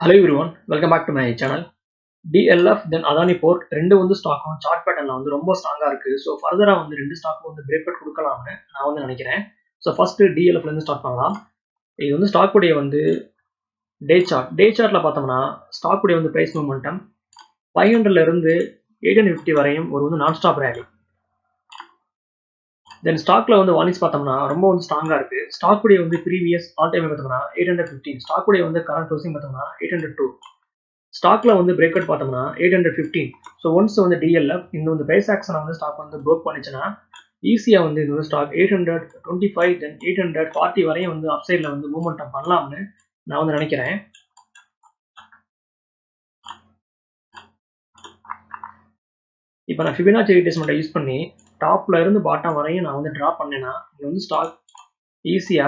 Hello everyone, welcome back to my channel. DLF then Adani Port ரெண்டு வந்து ஸ்டாக்கும் chart பேட்டர்ன்ல வந்து ரொம்ப ஸ்ட்ராங்கா இருக்கு. ஸோ ஃபர்தரா வந்து ரெண்டு ஸ்டாக்கும் வந்து பிரேக் அவுட் கொடுக்கலாம்னு நான் வந்து நினைக்கிறேன். ஸோ ஃபர்ஸ்ட் DLF இருந்து ஸ்டார்ட் பண்ணலாம். இது வந்து ஸ்டாக் உடைய வந்து டே சார்ட்ல பார்த்தோம்னா ஸ்டாக் உடைய வந்து பிரைஸ் மூமெண்டம் 500ல இருந்து 850 வரையும் ஒரு வந்து நான் ஸ்டாப் ரேலி. தென் ஸ்டாக்ல வந்து வார்னிங்ஸ் பார்த்தோம்னா ரொம்ப வந்து ஸ்ட்ராங்கா இருக்கு. ஸ்டாக் உடைய வந்து ப்ரீவியஸ் ஆல் டைம் பார்த்தோம்னா 815, ஸ்டாக் உடைய வந்து கரண்ட் க்ளோசிங் பார்த்தோம்னா 802. ஸ்டாக்ல வந்து பிரேக் அவுட் பார்த்தோம்னா 815. ஸோ ஒன்ஸ் வந்து DLF இந்த வந்து பிரைஸ் ஆக்ஷனை வந்து ஸ்டாக் வந்து ப்ரோக் பண்ணிச்சுன்னா ஈஸியா வந்து இந்த வந்து ஸ்டாக் 825 தென் 840 வரையும் வந்து அப்சைட்ல வந்து மூவ்மெண்ட் பண்ணலாம்னு நான் வந்து நினைக்கிறேன். இப்போ நான் ஃபிபனாச்சி ரீட்ரேஸ்மெண்ட்டை யூஸ் பண்ணி டாப்ல இருந்து பாட்டம் வரையும் நான் வந்து டிரா பண்ணேன்னா இது வந்து ஸ்டாக் ஈஸியா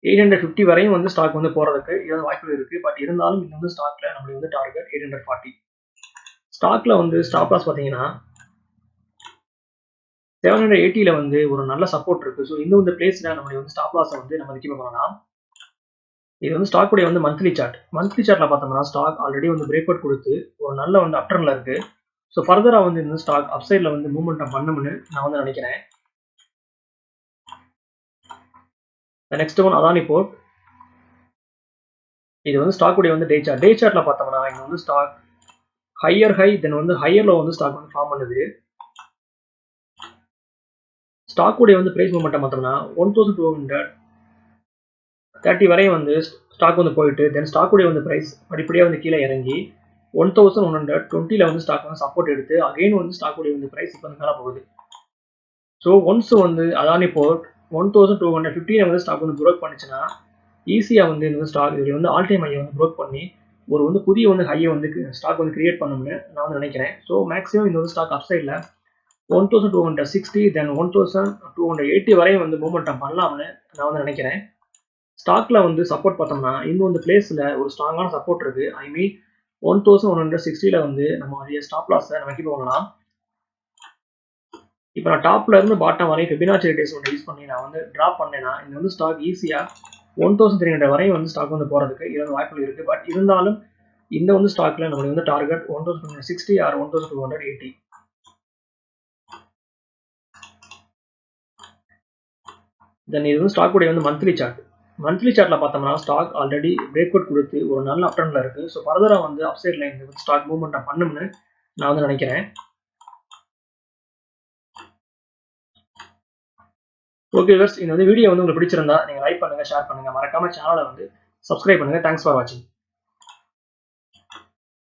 850 வரையும் வந்து ஸ்டாக் வந்து போறதுக்கு இது வாய்ப்பு இருக்கு. பட் இருந்தாலும் இந்த வந்து ஸ்டாக்ல நம்மளுக்கு வந்து டார்கெட் 840. ஸ்டாக்ல வந்து ஸ்டாப் லாஸ் பார்த்தீங்கன்னா 780ல வந்து ஒரு நல்ல சப்போர்ட் இருக்கு. ஸோ இந்த வந்து பிளேஸ்ல நம்மளுடைய வந்து ஸ்டாப் லாஸை வந்து நம்ம கீப் பண்ணலாம். இது வந்து ஸ்டாக் உடைய வந்து மந்த்லி சார்ட்ல பார்த்தோம்னா ஸ்டாக் ஆல்ரெடி வந்து பிரேக் அவுட் கொடுத்து ஒரு நல்ல வந்து அப்டர்ன்ல இருக்கு. ஸோ ஃபர்தரா வந்து இந்த ஸ்டாக் அப்சைட்ல வந்து மூவ்மெண்ட் பண்ணும்னு நான் வந்து நினைக்கிறேன். Next one Adani port. இது வந்து ஸ்டாக் உடைய வந்து டே சார்ட்ல பார்த்தோம்னா இங்க வந்து ஸ்டாக் ஹையர் ஹை தென் வந்து ஹையர்ல வந்து ஸ்டாக் வந்து ஃபார்ம் பண்ணுது. ஸ்டாக் உடைய வந்து பிரைஸ் மூவ்மெண்ட் பார்த்தோம்னா 1230 வரையும் வந்து ஸ்டாக் வந்து போயிட்டு தென் ஸ்டாக் உடைய வந்து பிரைஸ் படிப்படியா வந்து கீழே இறங்கி 1120ல வந்து ஸ்டாக் வந்து சப்போர்ட் எடுத்து அகைன் வந்து ஸ்டாக் உடைய வந்து பிரைஸ் இப்போ வந்து மேலே போகுது. ஸோ ஒன்ஸ் வந்து அதானி போர்ட் 1250 வந்து ஸ்டாக் வந்து ப்ரோக் பண்ணிச்சுன்னா ஈஸியா வந்து இந்த ஸ்டாக் இது வந்து ஆல் டைம் ஹையை வந்து ப்ரோக் பண்ணி ஒரு வந்து புதிய வந்து ஹையை வந்து ஸ்டாக் வந்து கிரியேட் பண்ணணும்னு நான் வந்து நினைக்கிறேன். ஸோ மேக்ஸிமம் இந்த வந்து ஸ்டாக் அப்சைட்ல 1260 தென் 1280 வரையும் வந்து மூவ்மெண்ட் பண்ணலாம்னு நான் வந்து நினைக்கிறேன். ஸ்டாக்ல வந்து சப்போர்ட் பார்த்தோம்னா இந்த வந்து பிளேஸ்ல ஒரு ஸ்ட்ராங்கான சப்போர்ட் இருக்கு. ஐ மீன் 1160ல வந்து நம்ம ஸ்டாப் லாஸை நம்ம கீப் பண்ணலாம். இப்போ நான் டாப்ல இருந்து பாட்டம் வரையும் ஃபிபனாச்சி ரீட்ரேஸ்மெண்ட் யூஸ் பண்ணி நான் வந்து டிராப் பண்ணேன்னா இந்த வந்து ஸ்டாக் ஈஸியா 1300 வரையும் வந்து ஸ்டாக் வந்து போறதுக்கு இது வந்து வாய்ப்புகள் இருக்கு. பட் இருந்தாலும் இந்த வந்து ஸ்டாக்ல நம்மளுக்கு வந்து டார்கெட் 1260 ஆர் 1280. தென் இது வந்து ஸ்டாக் உடைய வந்து மந்த்லி சார்ட்ல பார்த்தோம்னா ஸ்டாக் ஆல்ரெடி பிரேக் அவுட் கொடுத்து ஒரு நல்ல அப்டர்ன்ல இருக்கு. ஸோ ஃபர்தரா வந்து அப்சைட்ல இந்த ஸ்டாக் மூவ்மெண்ட் பண்ணும்னு நான் வந்து நினைக்கிறேன். ஓகே வியூவர்ஸ், இந்த வந்து வீடியோ வந்து உங்களுக்கு பிடிச்சிருந்தா நீங்க லைக் பண்ணுங்க, ஷேர் பண்ணுங்க, மறக்காம சேனலை வந்து சப்ஸ்கிரைப் பண்ணுங்க. தேங்க்ஸ் ஃபார் வாட்சிங்.